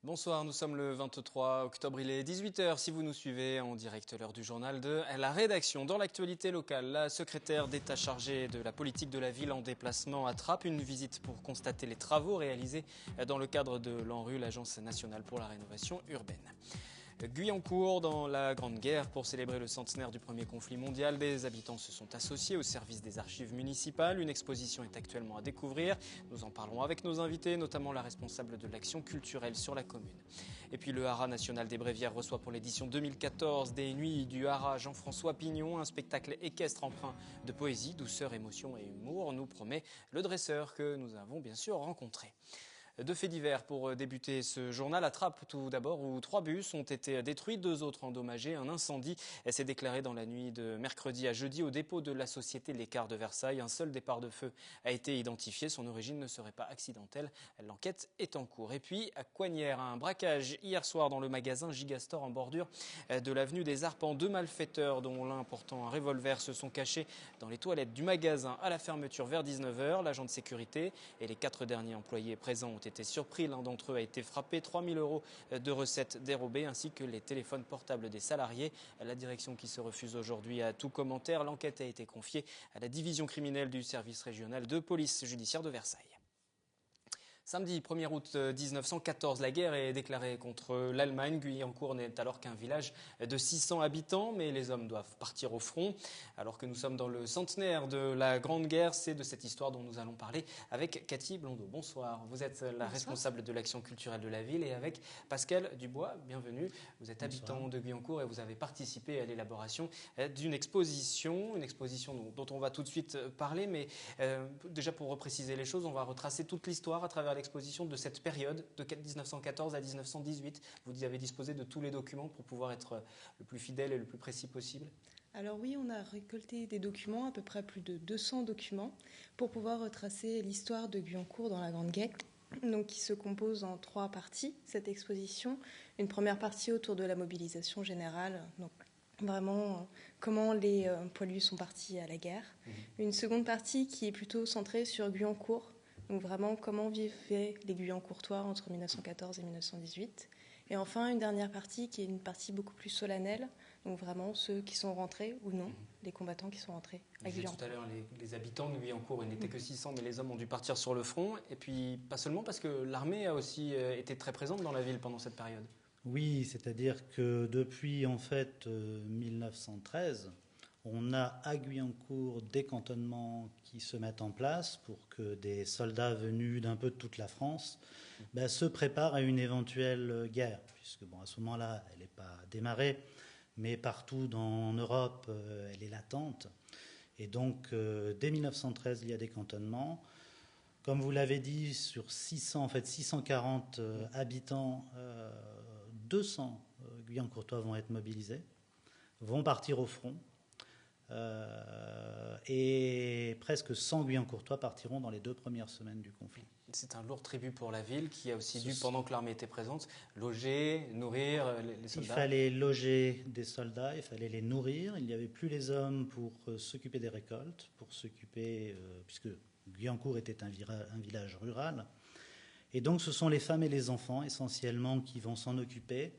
Bonsoir, nous sommes le 23 octobre, il est 18 h. Si vous nous suivez en direct, l'heure du journal de la rédaction. Dans l'actualité locale, la secrétaire d'État chargée de la politique de la ville en déplacement à Trappes, une visite pour constater les travaux réalisés dans le cadre de l'ANRU, l'Agence nationale pour la rénovation urbaine. Guyancourt, dans la Grande Guerre, pour célébrer le centenaire du premier conflit mondial, des habitants se sont associés au service des archives municipales. Une exposition est actuellement à découvrir. Nous en parlerons avec nos invités, notamment la responsable de l'action culturelle sur la commune. Et puis le Haras national des Bréviaires reçoit pour l'édition 2014 des Nuits du Haras Jean-François Pignon, un spectacle équestre empreint de poésie, douceur, émotion et humour, nous promet le dresseur que nous avons bien sûr rencontré. Deux faits divers pour débuter ce journal. À Trappes, tout d'abord, où 3 bus ont été détruits, 2 autres endommagés. Un incendie s'est déclaré dans la nuit de mercredi à jeudi au dépôt de la société L'Écart de Versailles. Un seul départ de feu a été identifié. Son origine ne serait pas accidentelle. L'enquête est en cours. Et puis, à Coignères, un braquage hier soir dans le magasin Gigastore en bordure de l'avenue des Arpents. 2 malfaiteurs, dont l'un portant un revolver, se sont cachés dans les toilettes du magasin à la fermeture vers 19 h. L'agent de sécurité et les 4 derniers employés présents ont été surpris. L'un d'entre eux a été frappé. 3 000 € de recettes dérobées ainsi que les téléphones portables des salariés. La direction qui se refuse aujourd'hui à tout commentaire. L'enquête a été confiée à la division criminelle du service régional de police judiciaire de Versailles. Samedi 1er août 1914, la guerre est déclarée contre l'Allemagne. Guyancourt n'est alors qu'un village de 600 habitants, mais les hommes doivent partir au front. Alors que nous sommes dans le centenaire de la Grande Guerre, c'est de cette histoire dont nous allons parler avec Cathy Blondeau. Bonsoir, vous êtes la responsable de l'action culturelle de la ville et avec Pascal Dubois, bienvenue. Vous êtes habitant de Guyancourt et vous avez participé à l'élaboration d'une exposition, dont on va tout de suite parler, mais déjà pour repréciser les choses, on va retracer toute l'histoire à travers l'exposition de cette période de 1914 à 1918. Vous avez disposé de tous les documents pour pouvoir être le plus fidèle et le plus précis possible. Alors oui, on a récolté des documents, à peu près plus de 200 documents, pour pouvoir retracer l'histoire de Guyancourt dans la Grande Guerre, donc qui se compose en 3 parties, cette exposition. Une première partie autour de la mobilisation générale, donc vraiment comment les poilus sont partis à la guerre. Une seconde partie qui est plutôt centrée sur Guyancourt, donc vraiment comment vivaient les Guyancourtois entre 1914 et 1918. Et enfin une dernière partie qui est une partie beaucoup plus solennelle, donc vraiment ceux qui sont rentrés ou non, les combattants qui sont rentrés à Guyancourt. Tout à l'heure, les habitants de Guyancourt, ils n'étaient que 600, mais les hommes ont dû partir sur le front. Et puis pas seulement parce que l'armée a aussi été très présente dans la ville pendant cette période. Oui, c'est-à-dire que depuis en fait 1913, on a à Guyancourt des cantonnements qui se mettent en place pour que des soldats venus d'un peu de toute la France se préparent à une éventuelle guerre, puisque à ce moment-là, elle n'est pas démarrée, mais partout en Europe, elle est latente. Et donc, dès 1913, il y a des cantonnements. Comme vous l'avez dit, sur 640 habitants, 200 Guyancourtois vont être mobilisés, vont partir au front. Et presque 100 Guyancourtois partiront dans les 2 premières semaines du conflit. C'est un lourd tribut pour la ville qui a aussi dû, pendant que l'armée était présente, loger, nourrir les soldats. Il fallait loger des soldats, il fallait les nourrir. Il n'y avait plus les hommes pour s'occuper des récoltes, pour s'occuper, puisque Guyancourt était un village rural. Et donc ce sont les femmes et les enfants essentiellement qui vont s'en occuper,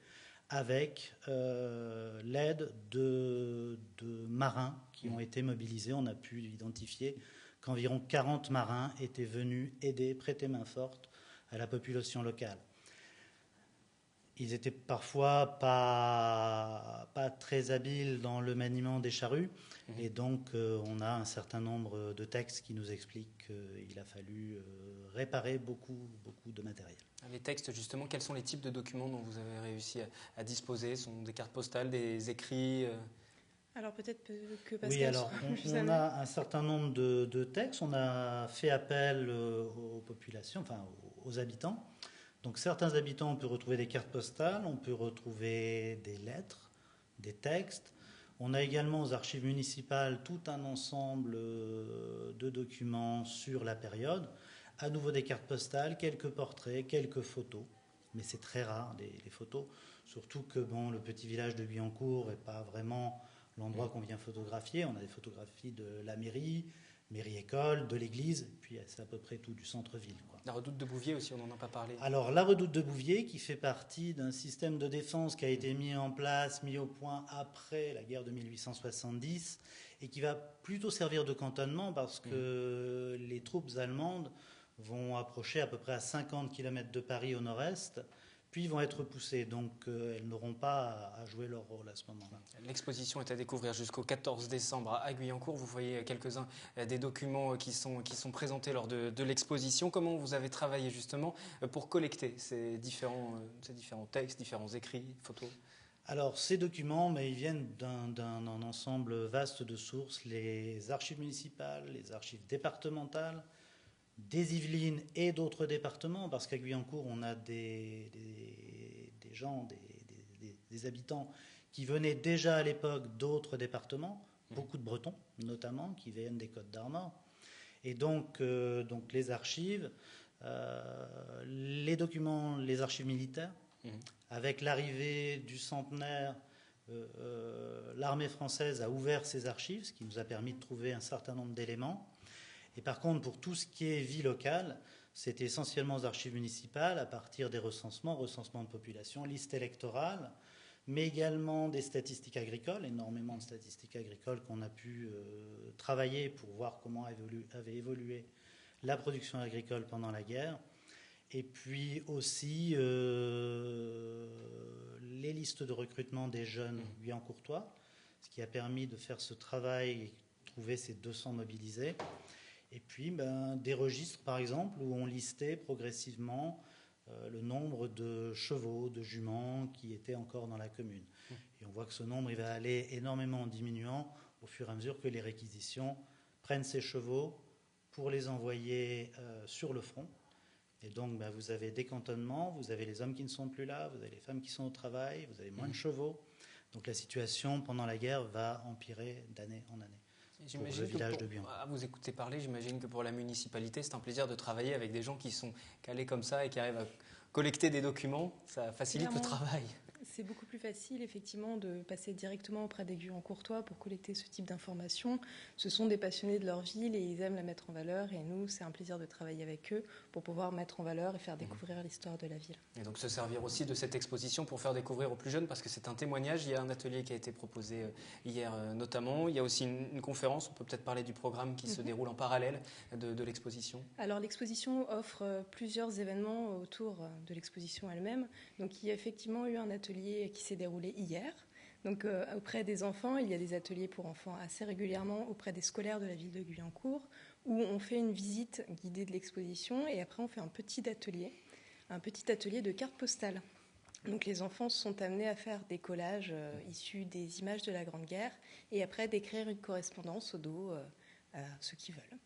avec l'aide de marins qui ont été mobilisés. On a pu identifier qu'environ 40 marins étaient venus aider, prêter main forte à la population locale. Ils étaient parfois pas très habiles dans le maniement des charrues, et donc on a un certain nombre de textes qui nous expliquent qu'il a fallu réparer beaucoup de matériel. Les textes, justement, quels sont les types de documents dont vous avez réussi à disposer? Ce sont des cartes postales, des écrits Alors peut-être que Pascal... Oui, alors on a un certain nombre de textes. On a fait appel aux populations, enfin aux habitants. Donc certains habitants, on peut retrouver des cartes postales, on peut retrouver des lettres, des textes. On a également aux archives municipales tout un ensemble de documents sur la période. À nouveau des cartes postales, quelques portraits, quelques photos. Mais c'est très rare, les photos. Surtout que le petit village de Guyancourt n'est pas vraiment l'endroit qu'on vient photographier. On a des photographies de la mairie, mairie-école, de l'église, et puis c'est à peu près tout du centre-ville, quoi. La redoute de Bouvier aussi, on n'en a pas parlé. Alors, la redoute de Bouvier, qui fait partie d'un système de défense qui a été mis en place, mis au point après la guerre de 1870, et qui va plutôt servir de cantonnement parce que les troupes allemandes vont approcher à peu près à 50 km de Paris au nord-est, puis vont être repoussées. Donc, elles n'auront pas à jouer leur rôle à ce moment-là. L'exposition est à découvrir jusqu'au 14 décembre à Guyancourt. Vous voyez quelques-uns des documents qui sont présentés lors de l'exposition. Comment vous avez travaillé justement pour collecter ces différents textes, différents écrits, photos ? Alors, ces documents, ils viennent d'un ensemble vaste de sources, les archives municipales, les archives départementales, des Yvelines et d'autres départements, parce qu'à Guyancourt, on a des gens, des habitants qui venaient déjà à l'époque d'autres départements, beaucoup de Bretons notamment, qui viennent des Côtes d'Armor. Et donc les archives, les documents, les archives militaires, avec l'arrivée du centenaire, l'armée française a ouvert ses archives, ce qui nous a permis de trouver un certain nombre d'éléments. Et par contre, pour tout ce qui est vie locale, c'était essentiellement aux archives municipales, à partir des recensements de population, listes électorales, mais également des statistiques agricoles, énormément de statistiques agricoles qu'on a pu travailler pour voir comment avait évolué la production agricole pendant la guerre. Et puis aussi les listes de recrutement des jeunes guyancourtois, ce qui a permis de faire ce travail et trouver ces 200 mobilisés. Et puis des registres, par exemple, où on listait progressivement le nombre de chevaux, de juments qui étaient encore dans la commune. Et on voit que ce nombre il va aller énormément en diminuant au fur et à mesure que les réquisitions prennent ces chevaux pour les envoyer sur le front. Et donc vous avez des cantonnements, vous avez les hommes qui ne sont plus là, vous avez les femmes qui sont au travail, vous avez moins de chevaux. Donc la situation pendant la guerre va empirer d'année en année. J'imagine à vous écouter parler, j'imagine que pour la municipalité, c'est un plaisir de travailler avec des gens qui sont calés comme ça et qui arrivent à collecter des documents. Ça facilite le travail. C'est beaucoup plus facile, effectivement, de passer directement auprès des Guyancourtois pour collecter ce type d'informations. Ce sont des passionnés de leur ville et ils aiment la mettre en valeur. Et nous, c'est un plaisir de travailler avec eux pour pouvoir mettre en valeur et faire découvrir l'histoire de la ville. Et donc se servir aussi de cette exposition pour faire découvrir aux plus jeunes, parce que c'est un témoignage. Il y a un atelier qui a été proposé hier notamment. Il y a aussi une conférence. On peut peut-être parler du programme qui se déroule en parallèle de l'exposition. Alors l'exposition offre plusieurs événements autour de l'exposition elle-même. Donc il y a effectivement eu un atelier qui s'est déroulé hier. Donc auprès des enfants, il y a des ateliers pour enfants assez régulièrement auprès des scolaires de la ville de Guyancourt, où on fait une visite guidée de l'exposition et après on fait un petit atelier de cartes postales. Donc les enfants sont amenés à faire des collages issus des images de la Grande Guerre et après d'écrire une correspondance au dos à ceux qui veulent.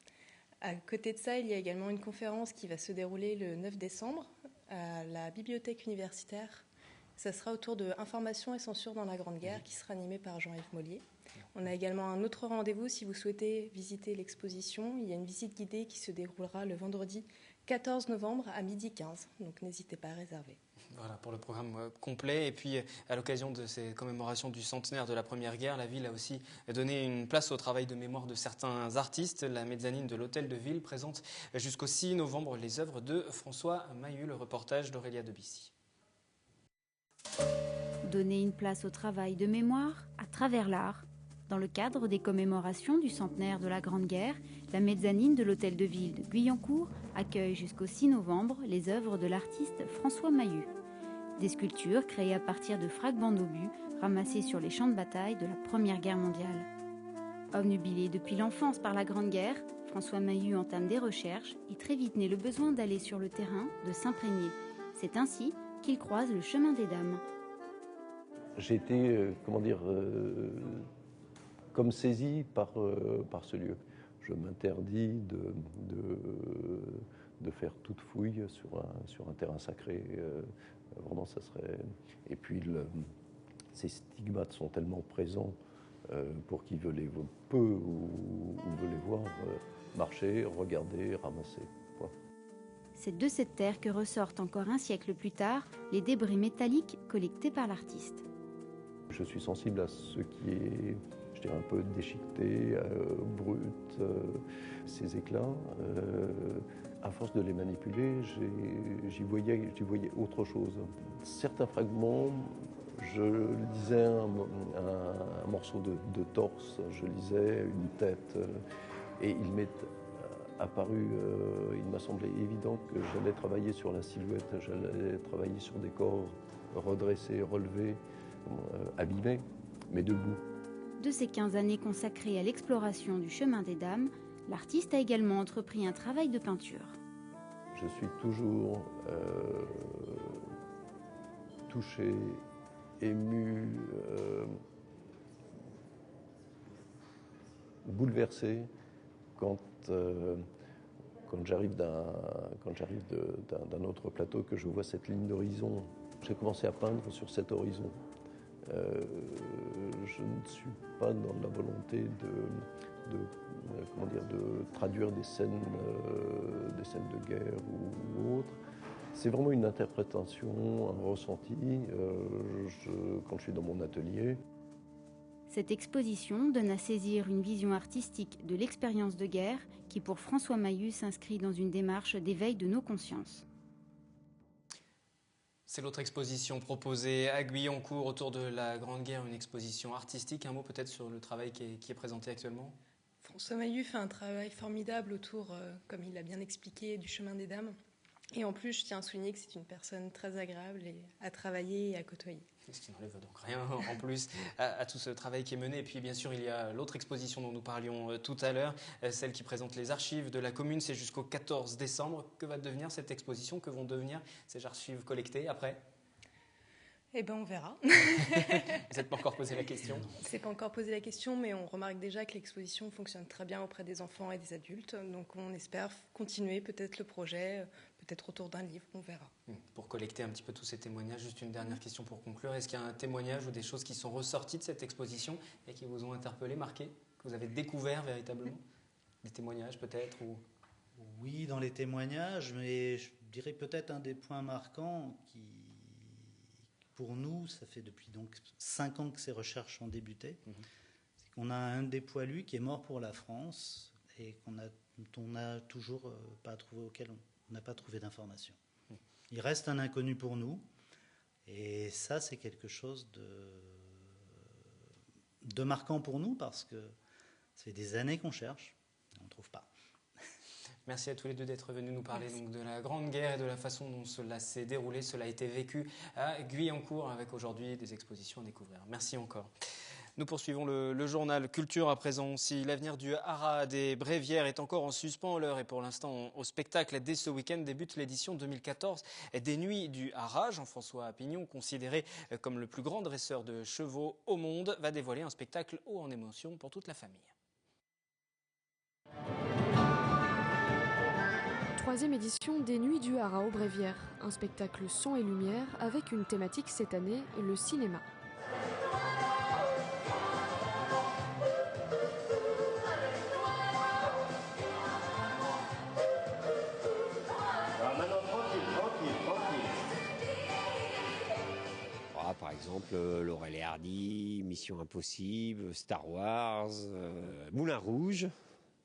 À côté de ça, il y a également une conférence qui va se dérouler le 9 décembre à la bibliothèque universitaire. Ça sera autour de Information et censure dans la Grande Guerre, qui sera animé par Jean-Yves Mollier. On a également un autre rendez-vous si vous souhaitez visiter l'exposition. Il y a une visite guidée qui se déroulera le vendredi 14 novembre à 12h15. Donc n'hésitez pas à réserver. Voilà pour le programme complet. Et puis à l'occasion de ces commémorations du centenaire de la Première Guerre, la ville a aussi donné une place au travail de mémoire de certains artistes. La mezzanine de l'Hôtel de Ville présente jusqu'au 6 novembre les œuvres de François Maillu. Le reportage d'Aurélia Debissy. Donner une place au travail de mémoire à travers l'art. Dans le cadre des commémorations du centenaire de la Grande Guerre, la mezzanine de l'Hôtel de Ville de Guyancourt accueille jusqu'au 6 novembre les œuvres de l'artiste François Maillu. Des sculptures créées à partir de fragments d'obus ramassés sur les champs de bataille de la Première Guerre mondiale. Obnubilé depuis l'enfance par la Grande Guerre, François Maillu entame des recherches et très vite naît le besoin d'aller sur le terrain, de s'imprégner. C'est ainsi qu'il croise le chemin des dames. J'ai été, comme saisi par ce lieu. Je m'interdis de faire toute fouille sur un terrain sacré. Vraiment, ça serait... Et puis, ces stigmates sont tellement présents pour qui veut peu ou veut les voir marcher, regarder, ramasser. C'est de cette terre que ressortent encore un siècle plus tard les débris métalliques collectés par l'artiste. Je suis sensible à ce qui est, je dirais, un peu déchiquetées, brutes, ces éclats. À force de les manipuler, j'y voyais autre chose. Certains fragments, je lisais un morceau de torse, je lisais une tête, et il m'est apparu, il m'a semblé évident que j'allais travailler sur la silhouette, j'allais travailler sur des corps redressés, relevés, abîmés, mais debout. De ces 15 années consacrées à l'exploration du chemin des dames, l'artiste a également entrepris un travail de peinture. Je suis toujours touché, ému, bouleversé quand j'arrive d'un autre plateau, que je vois cette ligne d'horizon. J'ai commencé à peindre sur cet horizon. Je ne suis pas dans la volonté de traduire des scènes de guerre ou autres. C'est vraiment une interprétation, un ressenti, quand je suis dans mon atelier. Cette exposition donne à saisir une vision artistique de l'expérience de guerre qui, pour François Mayut, s'inscrit dans une démarche d'éveil de nos consciences. C'est l'autre exposition proposée à Guyancourt autour de la Grande Guerre, une exposition artistique. Un mot peut-être sur le travail qui est présenté actuellement ? François Mayut fait un travail formidable autour, comme il l'a bien expliqué, du chemin des dames. Et en plus, je tiens à souligner que c'est une personne très agréable à travailler et à côtoyer. Ce qui n'enlève donc rien en plus à tout ce travail qui est mené. Et puis bien sûr, il y a l'autre exposition dont nous parlions tout à l'heure, celle qui présente les archives de la commune. C'est jusqu'au 14 décembre. Que va devenir cette exposition? Que vont devenir ces archives collectées après? Eh bien, on verra. Vous n'êtes pas encore posé la question? C'est pas encore posé la question, mais on remarque déjà que l'exposition fonctionne très bien auprès des enfants et des adultes. Donc on espère continuer peut-être le projet, peut-être autour d'un livre, on verra. Pour collecter un petit peu tous ces témoignages, juste une dernière question pour conclure. Est-ce qu'il y a un témoignage ou des choses qui sont ressorties de cette exposition et qui vous ont interpellé, marqué, que vous avez découvert véritablement? Des témoignages peut-être ou... Oui, dans les témoignages, mais je dirais peut-être un des points marquants qui, pour nous, ça fait depuis donc 5 ans que ces recherches ont débuté, c'est qu'on a un des poilus qui est mort pour la France et dont on n'a toujours pas trouvé, auquel on n'a pas trouvé d'informations. Il reste un inconnu pour nous, et ça, c'est quelque chose de marquant pour nous, parce que ça fait des années qu'on cherche, et on ne trouve pas. Merci à tous les deux d'être venus nous parler donc de la Grande Guerre et de la façon dont cela s'est déroulé, cela a été vécu à Guyancourt, avec aujourd'hui des expositions à découvrir. Merci encore. Nous poursuivons le journal Culture à présent. Si l'avenir du haras des Bréviaires est encore en suspens, l'heure est pour l'instant au spectacle. Dès ce week-end débute l'édition 2014 des Nuits du haras. Jean-François Pignon, considéré comme le plus grand dresseur de chevaux au monde, va dévoiler un spectacle haut en émotion pour toute la famille. Troisième édition des Nuits du haras aux Bréviaires, un spectacle son et lumière avec une thématique cette année, le cinéma. Par exemple, Laurel et Hardy, Mission Impossible, Star Wars, Moulin Rouge.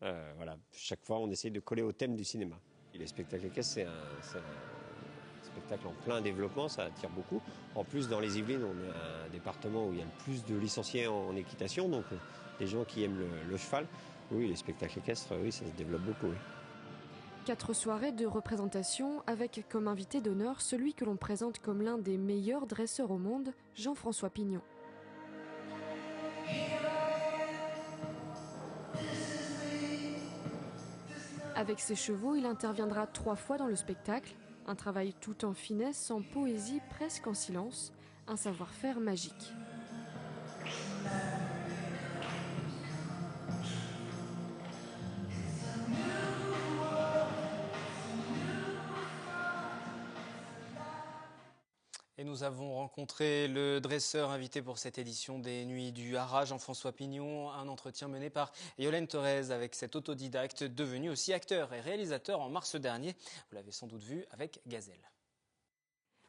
Voilà, chaque fois on essaie de coller au thème du cinéma. Et les spectacles équestres, c'est un spectacle en plein développement, ça attire beaucoup. En plus, dans les Yvelines, on est un département où il y a le plus de licenciés en équitation, donc les gens qui aiment le cheval, oui, les spectacles équestres, oui, ça se développe beaucoup. Oui. 4 soirées de représentation avec comme invité d'honneur celui que l'on présente comme l'un des meilleurs dresseurs au monde, Jean-François Pignon. Avec ses chevaux, il interviendra 3 fois dans le spectacle. Un travail tout en finesse, en poésie, presque en silence. Un savoir-faire magique. Et nous avons rencontré le dresseur invité pour cette édition des Nuits du haras, Jean-François Pignon, un entretien mené par Yolène Thorez avec cet autodidacte devenu aussi acteur et réalisateur en mars dernier. Vous l'avez sans doute vu avec Gazelle.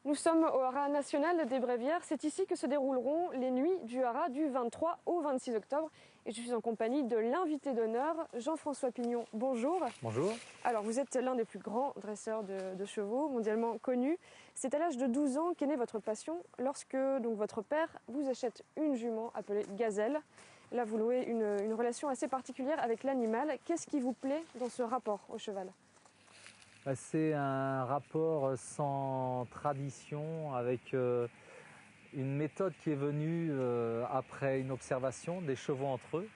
Nous sommes au Haras national des Bréviaires. C'est ici que se dérouleront les nuits du Haras du 23 au 26 octobre. Et je suis en compagnie de l'invité d'honneur, Jean-François Pignon. Bonjour. Bonjour. Alors, vous êtes l'un des plus grands dresseurs de chevaux mondialement connus. C'est à l'âge de 12 ans qu'est née votre passion lorsque donc, votre père vous achète une jument appelée Gazelle. Là, vous louez une relation assez particulière avec l'animal. Qu'est-ce qui vous plaît dans ce rapport au cheval ? C'est un rapport sans tradition avec une méthode qui est venue après une observation des chevaux entre eux.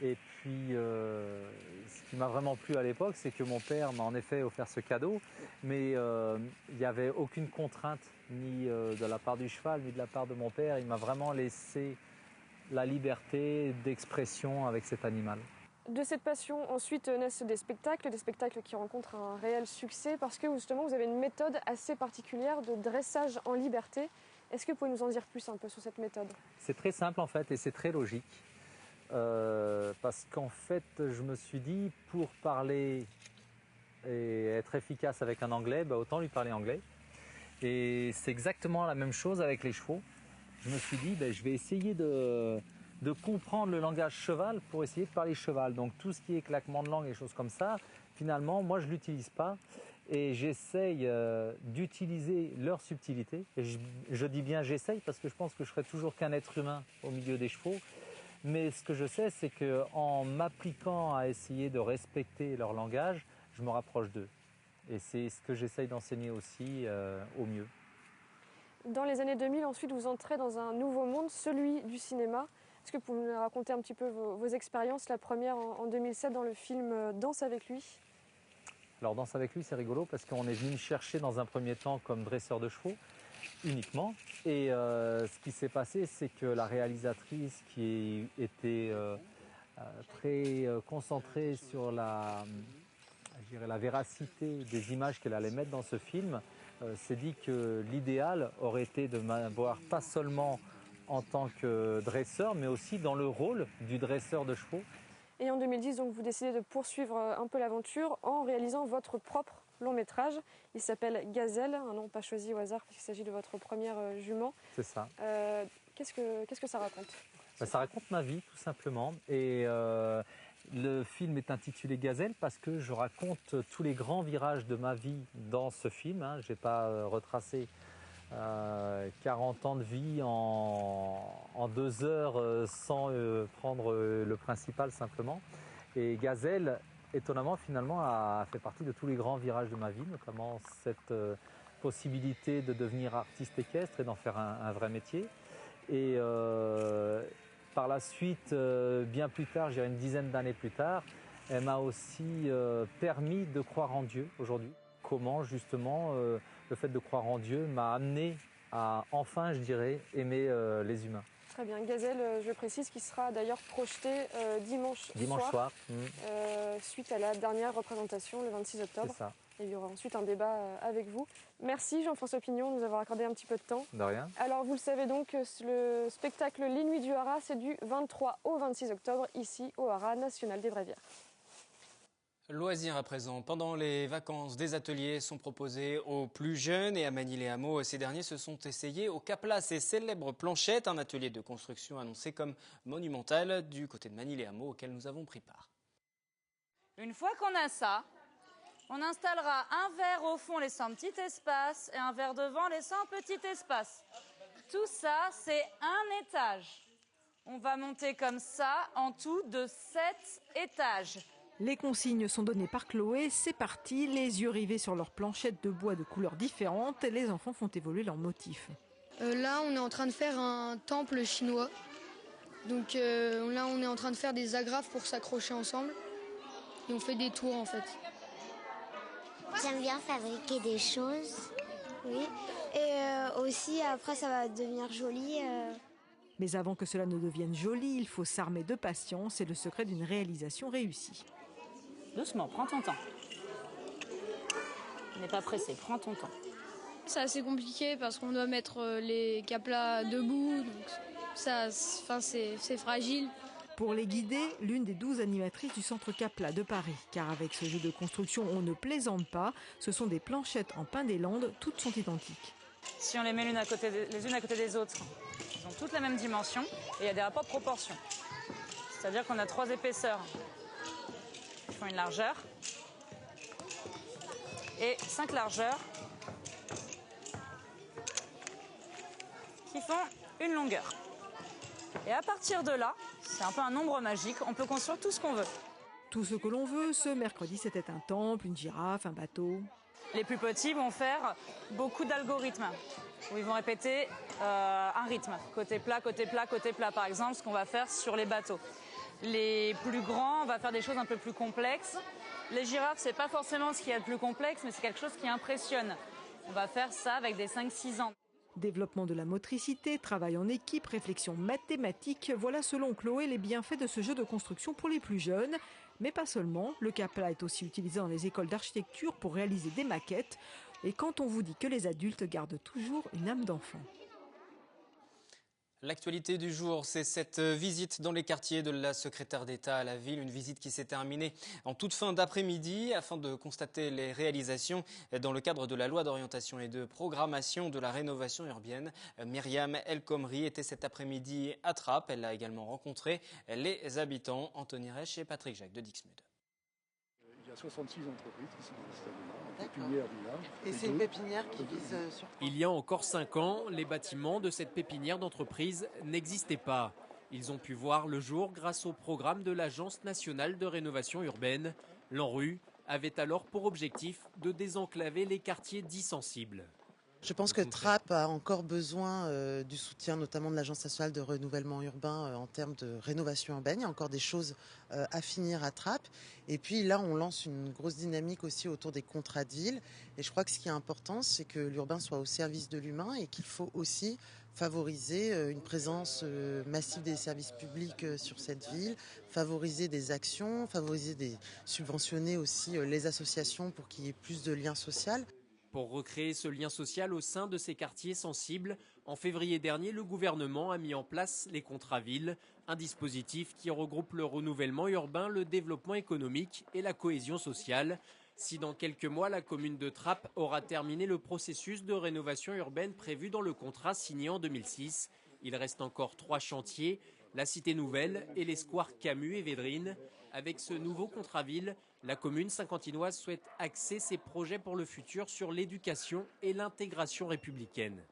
Et puis, ce qui m'a vraiment plu à l'époque, c'est que mon père m'a en effet offert ce cadeau, mais il n'y avait aucune contrainte, ni de la part du cheval, ni de la part de mon père. Il m'a vraiment laissé la liberté d'expression avec cet animal. De cette passion, ensuite naissent des spectacles qui rencontrent un réel succès parce que justement vous avez une méthode assez particulière de dressage en liberté. Est-ce que vous pouvez nous en dire plus un peu sur cette méthode ? C'est très simple en fait et c'est très logique. Parce qu'en fait, je me suis dit, pour parler et être efficace avec un anglais, autant lui parler anglais. Et c'est exactement la même chose avec les chevaux. Je me suis dit, je vais essayer de comprendre le langage cheval pour essayer de parler cheval. Donc tout ce qui est claquement de langue et choses comme ça, finalement, moi je ne l'utilise pas. Et j'essaye d'utiliser leur subtilité. Et je dis bien j'essaye parce que je pense que je serai toujours qu'un être humain au milieu des chevaux. Mais ce que je sais, c'est qu'en m'appliquant à essayer de respecter leur langage, je me rapproche d'eux. Et c'est ce que j'essaye d'enseigner aussi au mieux. Dans les années 2000, ensuite, vous entrez dans un nouveau monde, celui du cinéma. Est-ce que vous pouvez nous raconter un petit peu vos expériences, la première en 2007 dans le film Danse avec lui ? Alors Danse avec lui, c'est rigolo parce qu'on est venu me chercher dans un premier temps comme dresseur de chevaux, uniquement. Et ce qui s'est passé, c'est que la réalisatrice qui était très concentrée sur la véracité des images qu'elle allait mettre dans ce film, s'est dit que l'idéal aurait été de m'avoir pas seulement en tant que dresseur, mais aussi dans le rôle du dresseur de chevaux. Et en 2010, donc, vous décidez de poursuivre un peu l'aventure en réalisant votre propre long métrage. Il s'appelle Gazelle, un nom pas choisi au hasard puisqu'il s'agit de votre première jument. C'est ça. Qu'est-ce que ça raconte ? Ça raconte ma vie, tout simplement. Et le film est intitulé Gazelle parce que je raconte tous les grands virages de ma vie dans ce film. Je n'ai pas retracé 40 ans de vie en 2 heures sans prendre le principal simplement. Et Gazelle, étonnamment, finalement, a fait partie de tous les grands virages de ma vie, notamment cette possibilité de devenir artiste équestre et d'en faire un vrai métier. Et par la suite, bien plus tard, je dirais une dizaine d'années plus tard, elle m'a aussi permis de croire en Dieu aujourd'hui. Comment justement le fait de croire en Dieu m'a amené à enfin, je dirais, aimer les humains. Très bien. Gazelle, je précise, qui sera d'ailleurs projeté dimanche soir. Suite à la dernière représentation, le 26 octobre. C'est ça. Et il y aura ensuite un débat avec vous. Merci Jean-François Pignon de nous avoir accordé un petit peu de temps. De rien. Alors vous le savez donc, le spectacle Les Nuits du Haras, c'est du 23 au 26 octobre, ici au Haras national des Bréviaires. Loisirs à présent. Pendant les vacances, des ateliers sont proposés aux plus jeunes et à Magny-les-Hameaux. Ces derniers se sont essayés au Capla, ces célèbres planchettes, un atelier de construction annoncé comme monumental du côté de Magny-les-Hameaux auquel nous avons pris part. Une fois qu'on a ça, on installera un verre au fond laissant petit espace et un verre devant laissant petit espace. Tout ça, c'est un étage. On va monter comme ça en tout de 7 étages. Les consignes sont données par Chloé, c'est parti, les yeux rivés sur leurs planchettes de bois de couleurs différentes, et les enfants font évoluer leurs motifs. Là, on est en train de faire un temple chinois. Donc là, on est en train de faire des agrafes pour s'accrocher ensemble. Et on fait des tours, en fait. J'aime bien fabriquer des choses. Oui. Et aussi, après, ça va devenir joli. Mais avant que cela ne devienne joli, il faut s'armer de patience, c'est le secret d'une réalisation réussie. Doucement, prends ton temps. On n'est pas pressé, prends ton temps. C'est assez compliqué parce qu'on doit mettre les caplas debout, donc c'est fragile. Pour les guider, l'une des 12 animatrices du Centre Capla de Paris. Car avec ce jeu de construction, on ne plaisante pas. Ce sont des planchettes en pin des Landes, toutes sont identiques. Si on les met les unes à côté des autres, ils ont toutes la même dimension et il y a des rapports de proportion. C'est-à-dire qu'on a 3 épaisseurs qui font une largeur et 5 largeurs qui font une longueur. Et à partir de là, c'est un peu un nombre magique, on peut construire tout ce qu'on veut. Tout ce que l'on veut, ce mercredi, c'était un temple, une girafe, un bateau. Les plus petits vont faire beaucoup d'algorithmes, où ils vont répéter un rythme, côté plat, côté plat, côté plat, par exemple, ce qu'on va faire sur les bateaux. Les plus grands, on va faire des choses un peu plus complexes. Les girafes, c'est pas forcément ce qu'il y a de plus complexe, mais c'est quelque chose qui impressionne. On va faire ça avec des 5-6 ans. Développement de la motricité, travail en équipe, réflexion mathématique, voilà selon Chloé les bienfaits de ce jeu de construction pour les plus jeunes. Mais pas seulement, le Capla est aussi utilisé dans les écoles d'architecture pour réaliser des maquettes. Et quand on vous dit que les adultes gardent toujours une âme d'enfant. L'actualité du jour, c'est cette visite dans les quartiers de la secrétaire d'État à la ville, une visite qui s'est terminée en toute fin d'après-midi afin de constater les réalisations dans le cadre de la loi d'orientation et de programmation de la rénovation urbaine. Myriam El Khomri était cet après-midi à Trappes. Elle a également rencontré les habitants. Anthony Reich et Patrick Jacques de Dixmude. Il y a 66 entreprises qui sont installées là, une pépinière village. Et c'est une pépinière qui vise sur... Il y a encore 5 ans, les bâtiments de cette pépinière d'entreprise n'existaient pas. Ils ont pu voir le jour grâce au programme de l'Agence nationale de rénovation urbaine. L'ANRU avait alors pour objectif de désenclaver les quartiers dits sensibles. Je pense que Trappes a encore besoin du soutien notamment de l'Agence nationale de renouvellement urbain en termes de rénovation urbaine. Il y a encore des choses à finir à Trappes. Et puis là, on lance une grosse dynamique aussi autour des contrats de ville. Et je crois que ce qui est important, c'est que l'urbain soit au service de l'humain et qu'il faut aussi favoriser une présence massive des services publics sur cette ville, favoriser des actions, subventionner aussi les associations pour qu'il y ait plus de liens sociaux. Pour recréer ce lien social au sein de ces quartiers sensibles, en février dernier, le gouvernement a mis en place les contrats villes, un dispositif qui regroupe le renouvellement urbain, le développement économique et la cohésion sociale. Si dans quelques mois, la commune de Trappes aura terminé le processus de rénovation urbaine prévu dans le contrat signé en 2006, il reste encore 3 chantiers, la Cité Nouvelle et les squares Camus et Védrine. Avec ce nouveau contrat ville, la commune saint-quentinoise souhaite axer ses projets pour le futur sur l'éducation et l'intégration républicaine.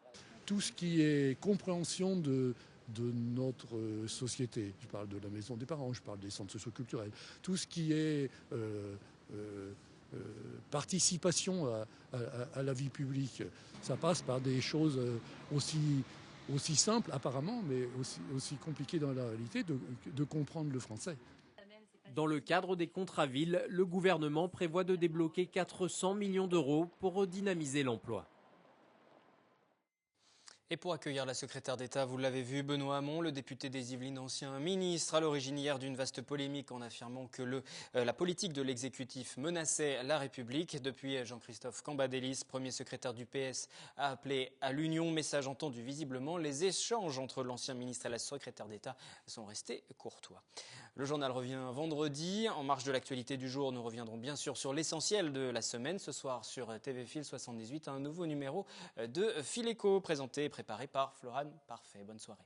Tout ce qui est compréhension de notre société, je parle de la maison des parents, je parle des centres socioculturels, tout ce qui est participation à la vie publique, ça passe par des choses aussi simples apparemment, mais aussi compliquées dans la réalité de comprendre le français. Dans le cadre des contrats villes, le gouvernement prévoit de débloquer 400 millions d'euros pour redynamiser l'emploi. Et pour accueillir la secrétaire d'État, vous l'avez vu, Benoît Hamon, le député des Yvelines, ancien ministre, à l'origine hier d'une vaste polémique en affirmant que la politique de l'exécutif menaçait la République. Depuis, Jean-Christophe Cambadélis, premier secrétaire du PS, a appelé à l'union. Message entendu visiblement. Les échanges entre l'ancien ministre et la secrétaire d'État sont restés courtois. Le journal revient vendredi. En marge de l'actualité du jour, nous reviendrons bien sûr sur l'essentiel de la semaine. Ce soir, sur TV Fil 78, un nouveau numéro de Fileco présenté et préparé par Florane Parfait. Bonne soirée.